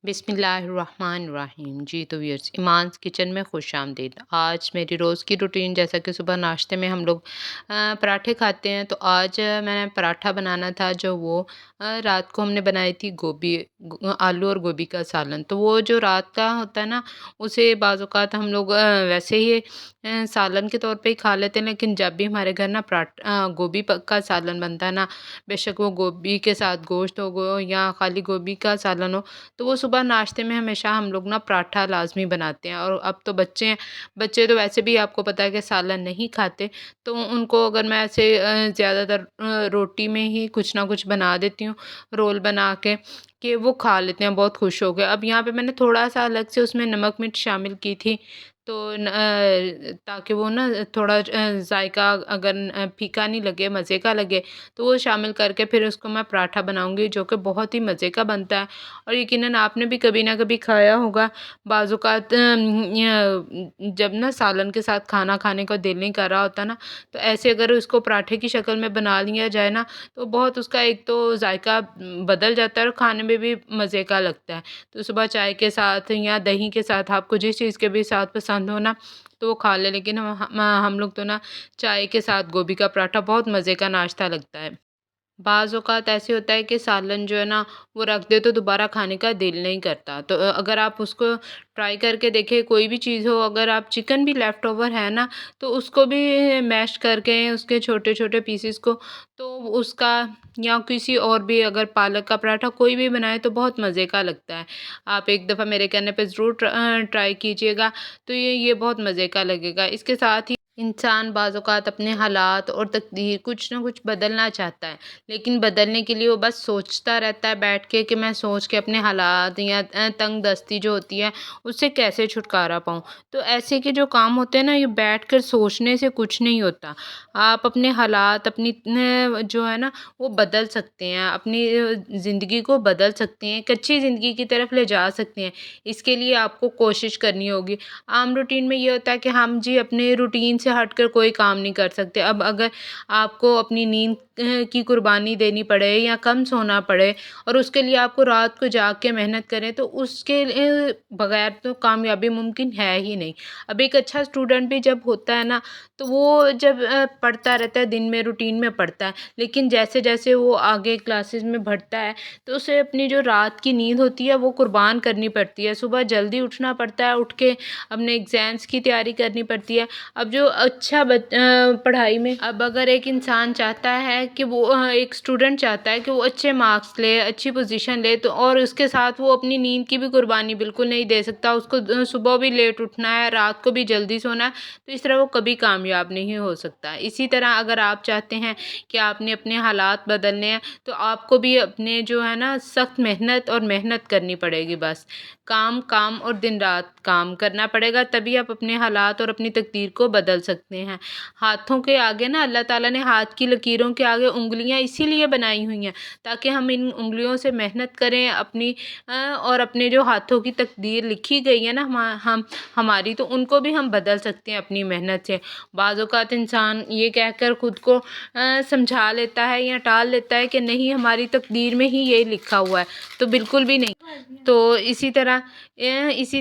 बिस्मिल्लाहिर्रहमानिर्रहीम। जी तो viewers, ईमान्स kitchen में खुशामदीद। आज मेरी रोज़ की रूटीन, जैसा कि सुबह नाश्ते में हम लोग पराठे खाते हैं, तो आज मैंने पराठा बनाना था जो वो रात को हमने बनाई थी आलू और गोभी का सालन। तो वो जो रात का होता है ना, उसे बाज़ औक़ात हम लोग वैसे ही सालन के तौर पे ही खा लेते हैं, लेकिन जब भी हमारे घर ना गोभी का सालन बनता है ना, बेशक वो गोभी के साथ गोश्त हो या खाली गोभी का सालन हो, तो वो सुबह नाश्ते में हमेशा हम लोग ना पराठा लाज़मी बनाते हैं। और अब तो बच्चे हैं, बच्चे तो वैसे भी आपको पता है कि सालन नहीं खाते, तो उनको अगर मैं ऐसे ज़्यादातर रोटी में ही कुछ ना कुछ बना देती हूँ, रोल बना के, कि वो खा लेते हैं बहुत खुश हो के। अब यहाँ पे मैंने थोड़ा-सा अलग से उसमें नमक मिर्च शामिल की थी, तो ताकि वो ना थोड़ा ज़ायका अगर फीका नहीं लगे, मज़े का लगे, तो वो शामिल करके फिर उसको मैं पराठा बनाऊँगी, जो कि बहुत ही मज़े का बनता है। और यकीनन आपने भी कभी ना कभी खाया होगा। बाज़ औक़ात जब ना सालन के साथ खाना खाने का दिल नहीं कर रहा होता ना, तो ऐसे अगर उसको पराठे की शक्ल में बना लिया जाए ना, तो बहुत उसका एक तो ज़ायका बदल जाता है और खाने में भी मज़े का लगता है। तो सुबह चाय के साथ या दही के साथ, आपको जिस चीज़ के भी साथ पसंद हो ना, तो वो खा लें। लेकिन हम लोग तो ना चाय के साथ गोभी का पराठा बहुत मज़े का नाश्ता लगता है। बाज़ औक़ात ऐसे होता है कि सालन जो है ना, वो रख दे तो दोबारा खाने का दिल नहीं करता। तो अगर आप उसको ट्राई करके देखें, कोई भी चीज़ हो, अगर आप चिकन भी लेफ़्ट ओवर है ना, तो उसको भी मैश करके उसके छोटे-छोटे पीसेस को, तो उसका, या किसी और भी, अगर पालक का पराठा कोई भी बनाए तो बहुत मज़े का लगता है। आप एक दफ़ा मेरे कहने पे ज़रूर ट्राई कीजिएगा, तो ये बहुत मज़े का लगेगा। इसके साथ ही इंसान बाज़ औक़ात अपने हालात और तकदीर कुछ ना कुछ बदलना चाहता है, लेकिन बदलने के लिए वो बस सोचता रहता है बैठ के, कि मैं सोच के अपने हालात या तंग दस्ती जो होती है, उससे कैसे छुटकारा पाऊँ। तो ऐसे के जो काम होते हैं ना, ये बैठकर सोचने से कुछ नहीं होता। आप अपने हालात, अपनी जो है ना, वो बदल सकते हैं, अपनी ज़िंदगी को बदल सकते हैं, एक अच्छी ज़िंदगी की तरफ ले जा सकते हैं। इसके लिए आपको कोशिश करनी होगी। आम रूटीन में ये होता है कि हम जी अपने रूटीन से हटकर कोई काम नहीं कर सकते। अब अगर आपको अपनी नींद की कुर्बानी देनी पड़े या कम सोना पड़े, और उसके लिए आपको रात को जाग के मेहनत करें, तो उसके बगैर तो कामयाबी मुमकिन है ही नहीं। अब एक अच्छा स्टूडेंट भी जब होता है ना, तो वो जब पढ़ता रहता है, दिन में रूटीन में पढ़ता है, लेकिन जैसे-जैसे वो आगे क्लासेस में बढ़ता है, तो उसे अपनी जो रात की नींद होती है, वो कुर्बान करनी पड़ती है। सुबह जल्दी उठना पड़ता है, उठ के अपने एग्ज़ाम्स की तैयारी करनी पड़ती है। अब जो अच्छा पढ़ाई में, अब अगर एक इंसान चाहता है कि वो एक स्टूडेंट चाहता है कि वो अच्छे मार्क्स ले, अच्छी पोजीशन ले, तो और उसके साथ वो अपनी नींद की भी कुर्बानी बिल्कुल नहीं दे सकता। उसको सुबह भी लेट उठना है, रात को भी जल्दी सोना है, तो इस तरह वो कभी कामयाब नहीं हो सकता। इसी तरह अगर आप चाहते हैं कि आपने अपने हालात बदलने हैं, तो आपको भी अपने जो है ना, सख्त मेहनत करनी पड़ेगी बस। काम, काम और दिन-रात काम करना पड़ेगा, तभी आप अपने हालात और अपनी तकदीर को बदल सकते हैं। हाथों के आगे ना, अल्लाह ताला ने हाथ की लकीरों के आगे उँगलियाँ इसीलिए बनाई हुई हैं, ताकि हम इन उँगलियों से मेहनत करें अपनी, और अपने जो हाथों की तकदीर लिखी गई है ना हमारी, तो उनको भी हम बदल सकते हैं अपनी मेहनत से। बाज़ औक़ात इंसान ये कहकर खुद को समझा लेता है या टाल लेता है कि नहीं, हमारी तकदीर में ही ये लिखा हुआ है, तो बिल्कुल भी नहीं। तो इसी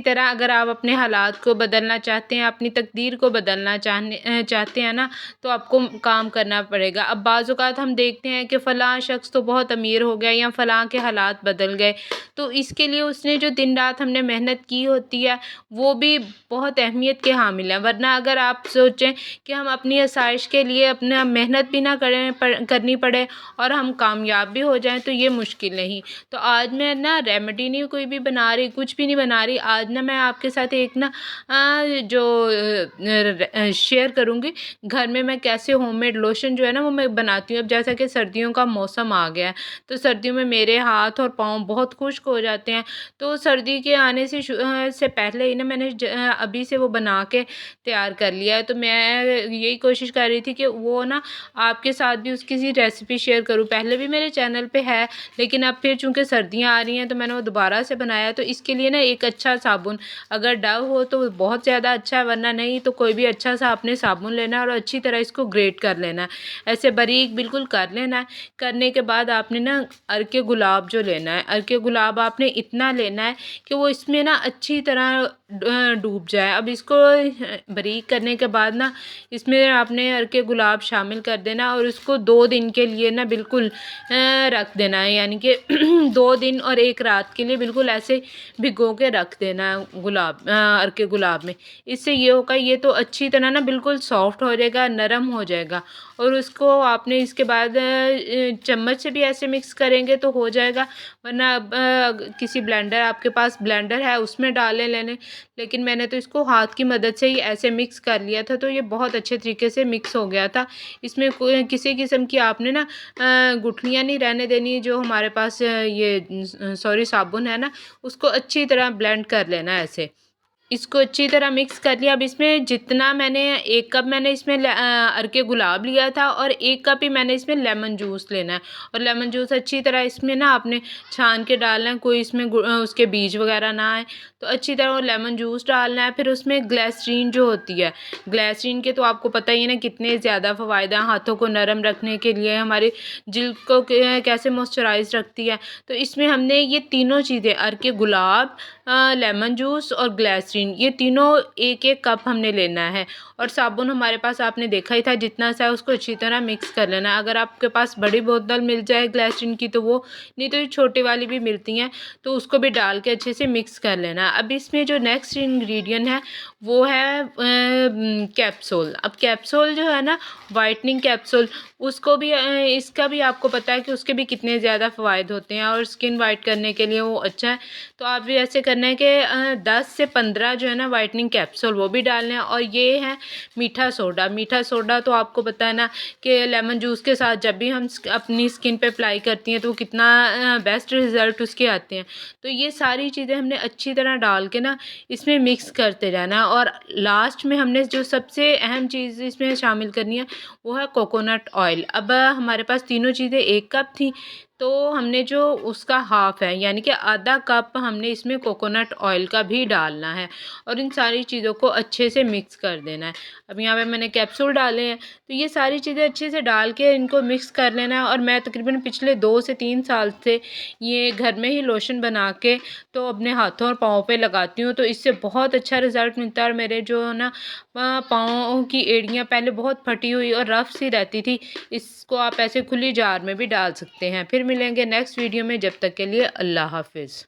तरह अगर आप अपने हालात को बदलना चाहते हैं, अपनी तकदीर को बदलना चाहते हैं ना, तो आपको काम करना पड़ेगा। अब बाज़ औक़ात हम देखते हैं कि फ़लाँ शख़्स तो बहुत अमीर हो गया, या फ़लाँ के हालात बदल गए, तो इसके लिए उसने जो दिन-रात हमने मेहनत की होती है, वो भी बहुत अहमियत के हामिल है। वरना अगर आप सोचें कि हम अपनी आसाइश के लिए अपना मेहनत भी ना करनी पड़े, और हम कामयाब भी हो जाएँ, तो ये मुश्किल नहीं। तो आज मैं ना रेमेडी नहीं कोई भी बना रही, कुछ भी नहीं बना रही। आज ना मैं आपके साथ एक ना जो शेयर करूँगी, घर में मैं कैसे होममेड लोशन जो है ना, वो मैं बनाती हूँ। अब जैसा कि सर्दियों का मौसम आ गया है, तो सर्दियों में मेरे हाथ और पाँव बहुत खुश्क हो जाते हैं। तो सर्दी के आने से पहले ही ना मैंने अभी से वो बना के तैयार कर लिया है। तो मैं यही कोशिश कर रही थी कि वो ना आपके साथ भी उसकी सी रेसिपी शेयर करूँ। पहले भी मेरे चैनल पे है, लेकिन अब फिर चूँकि सर्दियाँ आ रही हैं तो मैंने वो दोबारा से बनाया। तो इसके लिए ना एक अच्छा साबुन, अगर डव हो तो बहुत ज़्यादा अच्छा है, वरना नहीं तो कोई भी अच्छा सा आपने साबुन लेना है और अच्छी तरह इसको ग्रेट कर लेना है। ऐसे बारीक बिल्कुल कर लेना है। करने के बाद आपने ना अर्के गुलाब जो लेना है, अर्के गुलाब आपने इतना लेना है कि वो इसमें ना अच्छी तरह डूब जाए। अब इसको बारीक करने के बाद ना इसमें आपने अर्के गुलाब शामिल कर देना और उसको 2 दिन के लिए ना बिल्कुल रख देना है, यानी कि 2 दिन और 1 रात के लिए बिल्कुल ऐसे भिगो के रख देना है अर्के गुलाब में। इससे ये होगा, ये तो अच्छी तरह ना बिल्कुल सॉफ्ट हो जाएगा, नरम हो जाएगा। और उसको आपने इसके बाद चम्मच से भी ऐसे मिक्स करेंगे तो हो जाएगा, वरना अब किसी ब्लेंडर, आपके पास ब्लेंडर है उसमें डालें लेने। लेकिन मैंने तो इसको हाथ की मदद से ही ऐसे मिक्स कर लिया था, तो ये बहुत अच्छे तरीके से मिक्स हो गया था। इसमें कोई किसी किस्म की आपने ना गुठलियाँ नहीं रहने देनी। जो हमारे पास साबुन है ना, उसको अच्छी तरह ब्लेंड कर लेना है ऐसे। इसको अच्छी तरह मिक्स कर लिया। अब इसमें जितना मैंने 1 कप मैंने इसमें अर्के गुलाब लिया था और 1 कप ही मैंने इसमें लेमन जूस लेना है। और लेमन जूस अच्छी तरह इसमें ना आपने छान के डालना है, कोई इसमें उसके बीज वगैरह ना आए। तो अच्छी तरह वो लेमन जूस डालना है। फिर उसमें ग्लिसरीन जो होती है, ग्लिसरीन के तो आपको पता ही है ना कितने ज़्यादा फ़वायदे हैं। हाथों को नरम रखने के लिए, हमारी जिल्द को कैसे मॉइस्चराइज़ रखती है। तो इसमें हमने ये तीनों चीज़ें, अर्के गुलाब, लेमन जूस और ग्लिसरीन, ये तीनों 1-1 कप हमने लेना है। और साबुन हमारे पास आपने देखा ही था जितना सा है, उसको अच्छी तरह मिक्स कर लेना है। अगर आपके पास बड़ी बोतल मिल जाए ग्लिसरीन की तो वो, नहीं तो ये छोटी वाली भी मिलती हैं, तो उसको भी डाल के अच्छे से मिक्स कर लेना है। अब इसमें जो नेक्स्ट इंग्रेडिएंट है वो है कैप्सूल। अब कैप्सूल जो है ना, वाइटनिंग कैप्सूल, उसको भी इसका भी आपको पता है कि उसके भी कितने ज़्यादा फ़वायदे होते हैं और स्किन वाइट करने के लिए वो अच्छा है। तो आप भी ऐसे करना है कि 10 से 15 जो है ना वाइटनिंग कैप्सूल वो भी डालने हैं। और ये है मीठा सोडा। मीठा सोडा तो आपको पता है ना कि लेमन जूस के साथ जब भी हम अपनी स्किन पे अप्लाई करती हैं तो कितना बेस्ट रिज़ल्ट उसके आते हैं। तो ये सारी चीज़ें हमने अच्छी तरह डाल के ना इसमें मिक्स करते रहना है। और लास्ट में हमने जो सबसे अहम चीज़ इसमें शामिल करनी है वो है कोकोनट ऑयल। अब हमारे पास तीनों चीज़ें 1 कप थी, तो हमने जो उसका हाफ़ है, यानी कि आधा कप हमने इसमें कोकोनट ऑयल का भी डालना है और इन सारी चीज़ों को अच्छे से मिक्स कर देना है। अब यहाँ पे मैंने कैप्सूल डाले हैं, तो ये सारी चीज़ें अच्छे से डाल के इनको मिक्स कर लेना है। और मैं तकरीबन पिछले 2 से 3 साल से ये घर में ही लोशन बना के तो अपने हाथों और पाँव पे लगाती हूँ, तो इससे बहुत अच्छा रिज़ल्ट मिलता है। और मेरे जो ना पाँव की एड़ियाँ पहले बहुत फटी हुई और रफ़ सी रहती थी, इसको आप ऐसे खुली जार में भी डाल सकते हैं। फिर मिलेंगे नेक्स्ट वीडियो में, जब तक के लिए अल्लाह हाफ़िज़।